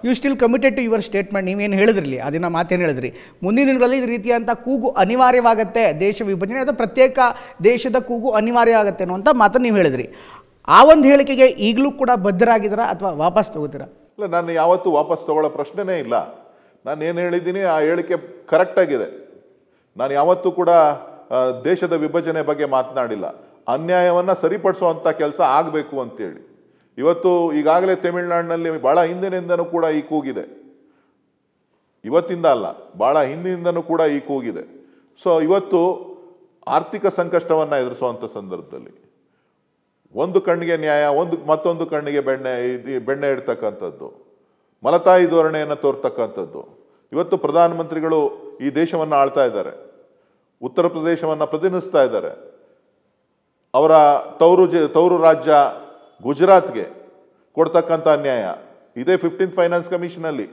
You still committed to your statement. ನೀವೇನು ಹೇಳಿದ್ರಿ ಅದನ್ನು ಮಾತೇನು ಹೇಳಿದ್ರಿ, ಮುಂದಿನ ದಿನಗಳಲ್ಲಿ ಈ ರೀತಿಯಂಥ ಕೂಗು ಅನಿವಾರ್ಯವಾಗುತ್ತೆ, ದೇಶ ವಿಭಜನೆ ಅಥವಾ ಪ್ರತ್ಯೇಕ ದೇಶದ ಕೂಗು ಅನಿವಾರ್ಯ ಆಗುತ್ತೆ ಅನ್ನುವಂಥ ಮಾತನ್ನು ನೀವು ಹೇಳಿದ್ರಿ. ಆ ಒಂದು ಹೇಳಿಕೆಗೆ ಈಗಲೂ ಕೂಡ ಬದ್ಧರಾಗಿದ್ದೀರಾ ಅಥವಾ ವಾಪಸ್ ತಗೋತೀರಾ? ಇಲ್ಲ, ನಾನು ಯಾವತ್ತೂ ವಾಪಸ್ ತಗೊಳ್ಳೋ ಪ್ರಶ್ನೆನೇ ಇಲ್ಲ. ನಾನು ಏನು ಹೇಳಿದ್ದೀನಿ ಆ ಹೇಳಿಕೆ ಕರೆಕ್ಟಾಗಿದೆ. ನಾನು ಯಾವತ್ತೂ ಕೂಡ ದೇಶದ ವಿಭಜನೆ ಬಗ್ಗೆ ಮಾತನಾಡಿಲ್ಲ. ಅನ್ಯಾಯವನ್ನು ಸರಿಪಡಿಸುವಂಥ ಕೆಲಸ ಆಗಬೇಕು ಅಂತೇಳಿ. ಇವತ್ತು ಈಗಾಗಲೇ ತಮಿಳುನಾಡಿನಲ್ಲಿ ಭಾಳ ಹಿಂದಿನಿಂದನೂ ಕೂಡ ಈ ಕೂಗಿದೆ, ಇವತ್ತಿಂದ ಅಲ್ಲ, ಭಾಳ ಹಿಂದಿನಿಂದನೂ ಕೂಡ ಈ ಕೂಗಿದೆ. ಸೊ ಇವತ್ತು ಆರ್ಥಿಕ ಸಂಕಷ್ಟವನ್ನು ಎದುರಿಸುವಂಥ ಸಂದರ್ಭದಲ್ಲಿ ಒಂದು ಕಣ್ಣಿಗೆ ನ್ಯಾಯ, ಮತ್ತೊಂದು ಕಣ್ಣಿಗೆ ಬೆಣ್ಣೆ ಇಡ್ತಕ್ಕಂಥದ್ದು, ಮಲತಾಯಿ ಧೋರಣೆಯನ್ನು ತೋರ್ತಕ್ಕಂಥದ್ದು. ಇವತ್ತು ಪ್ರಧಾನಮಂತ್ರಿಗಳು ಈ ದೇಶವನ್ನು ಆಳ್ತಾ ಇದ್ದಾರೆ, ಉತ್ತರ ಪ್ರದೇಶವನ್ನು ಪ್ರತಿನಿಧಿಸ್ತಾ ಇದ್ದಾರೆ. ಅವರ ತವರು ರಾಜ್ಯ ಗುಜರಾತ್ಗೆ ಕೊಡ್ತಕ್ಕಂಥ ಅನ್ಯಾಯ ಇದೇ 15th ಫೈನಾನ್ಸ್ ಕಮಿಷನಲ್ಲಿ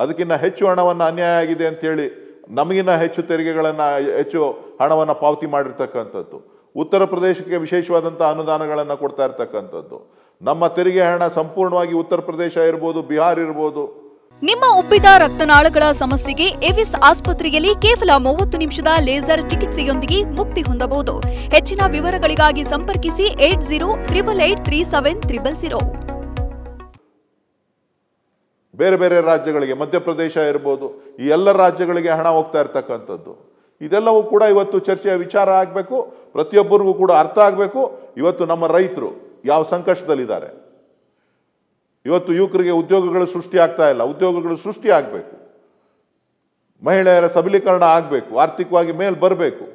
ಅದಕ್ಕಿಂತ ಹೆಚ್ಚು ಹಣವನ್ನು ಅನ್ಯಾಯ ಆಗಿದೆ ಅಂಥೇಳಿ ನಮಗಿನ್ನ ಹೆಚ್ಚು ತೆರಿಗೆಗಳನ್ನು, ಹೆಚ್ಚು ಹಣವನ್ನು ಪಾವತಿ ಮಾಡಿರ್ತಕ್ಕಂಥದ್ದು. ಉತ್ತರ ಪ್ರದೇಶಕ್ಕೆ ವಿಶೇಷವಾದಂಥ ಅನುದಾನಗಳನ್ನು ಕೊಡ್ತಾ ಇರ್ತಕ್ಕಂಥದ್ದು. ನಮ್ಮ ತೆರಿಗೆ ಹಣ ಸಂಪೂರ್ಣವಾಗಿ ಉತ್ತರ ಪ್ರದೇಶ ಇರ್ಬೋದು, ಬಿಹಾರ್ ಇರ್ಬೋದು. ನಿಮ್ಮ ಉಬ್ಬಿದ ರಕ್ತನಾಳಗಳ ಸಮಸ್ಯೆಗೆ ಎವಿಸ್ ಆಸ್ಪತ್ರೆಯಲ್ಲಿ ಕೇವಲ 30 ನಿಮಿಷದ ಲೇಸರ್ ಚಿಕಿತ್ಸೆಯೊಂದಿಗೆ ಮುಕ್ತಿ ಹೊಂದಬಹುದು. ಹೆಚ್ಚಿನ ವಿವರಗಳಿಗಾಗಿ ಸಂಪರ್ಕಿಸಿ 8088837000. ಬೇರೆ ಬೇರೆ ರಾಜ್ಯಗಳಿಗೆ, ಮಧ್ಯಪ್ರದೇಶ ಇರ್ಬೋದು, ಈ ಎಲ್ಲ ರಾಜ್ಯಗಳಿಗೆ ಹಣ ಹೋಗ್ತಾ ಇರ್ತಕ್ಕಂಥದ್ದು. ಇದೆಲ್ಲವೂ ಕೂಡ ಇವತ್ತು ಚರ್ಚೆಯ ವಿಚಾರ ಆಗಬೇಕು, ಪ್ರತಿಯೊಬ್ಬರಿಗೂ ಕೂಡ ಅರ್ಥ ಆಗಬೇಕು. ಇವತ್ತು ನಮ್ಮ ರೈತರು ಯಾವ ಸಂಕಷ್ಟದಲ್ಲಿದ್ದಾರೆ. ಇವತ್ತು ಯುವಕರಿಗೆ ಉದ್ಯೋಗಗಳು ಸೃಷ್ಟಿ ಆಗ್ತಾ ಇಲ್ಲ, ಉದ್ಯೋಗಗಳು ಸೃಷ್ಟಿ ಆಗಬೇಕು. ಮಹಿಳೆಯರ ಸಬಲೀಕರಣ ಆಗಬೇಕು, ಆರ್ಥಿಕವಾಗಿ ಮೇಲೆ ಬರಬೇಕು.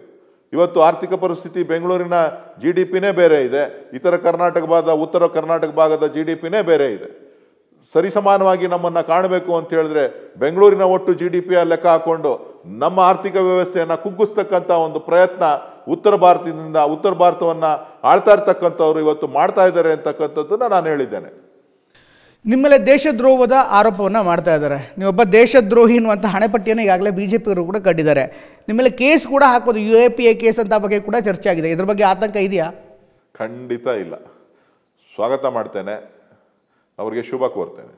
ಇವತ್ತು ಆರ್ಥಿಕ ಪರಿಸ್ಥಿತಿ ಬೆಂಗಳೂರಿನ GDPನೇ ಬೇರೆ ಇದೆ, ಉತ್ತರ ಕರ್ನಾಟಕ ಭಾಗದ GDPನೇ ಬೇರೆ ಇದೆ. ಸರಿಸಮಾನವಾಗಿ ನಮ್ಮನ್ನು ಕಾಣಬೇಕು ಅಂತ ಹೇಳಿದ್ರೆ ಬೆಂಗಳೂರಿನ ಒಟ್ಟು GDPಯ ಲೆಕ್ಕ ಹಾಕೊಂಡು ನಮ್ಮ ಆರ್ಥಿಕ ವ್ಯವಸ್ಥೆಯನ್ನು ಕುಗ್ಗಿಸ್ತಕ್ಕಂಥ ಒಂದು ಪ್ರಯತ್ನ ಉತ್ತರ ಭಾರತವನ್ನು ಆಳ್ತಾ ಇರ್ತಕ್ಕಂಥವ್ರು ಇವತ್ತು ಮಾಡ್ತಾ ಇದ್ದಾರೆ ಅಂತಕ್ಕಂಥದ್ದನ್ನು ನಾನು ಹೇಳಿದ್ದೇನೆ. ನಿಮ್ಮಲ್ಲೇ ದೇಶದ್ರೋಹದ ಆರೋಪವನ್ನು ಮಾಡ್ತಾ ಇದ್ದಾರೆ. ನೀವೊಬ್ಬ ದೇಶದ್ರೋಹಿ ಅನ್ನುವಂಥ ಹಣೆಪಟ್ಟಿಯನ್ನು ಈಗಾಗಲೇ BJPಯವರು ಕೂಡ ಕಟ್ಟಿದ್ದಾರೆ. ನಿಮ್ಮಲ್ಲಿ ಕೇಸ್ ಕೂಡ ಹಾಕ್ಬೋದು, UAPA ಕೇಸ್ ಅಂತ ಬಗ್ಗೆ ಕೂಡ ಚರ್ಚೆ ಆಗಿದೆ. ಇದ್ರ ಬಗ್ಗೆ ಆತಂಕ ಇದೆಯಾ? ಖಂಡಿತ ಇಲ್ಲ. ಸ್ವಾಗತ ಮಾಡ್ತೇನೆ, ಅವರಿಗೆ ಶುಭ ಕೋರ್ತೇನೆ.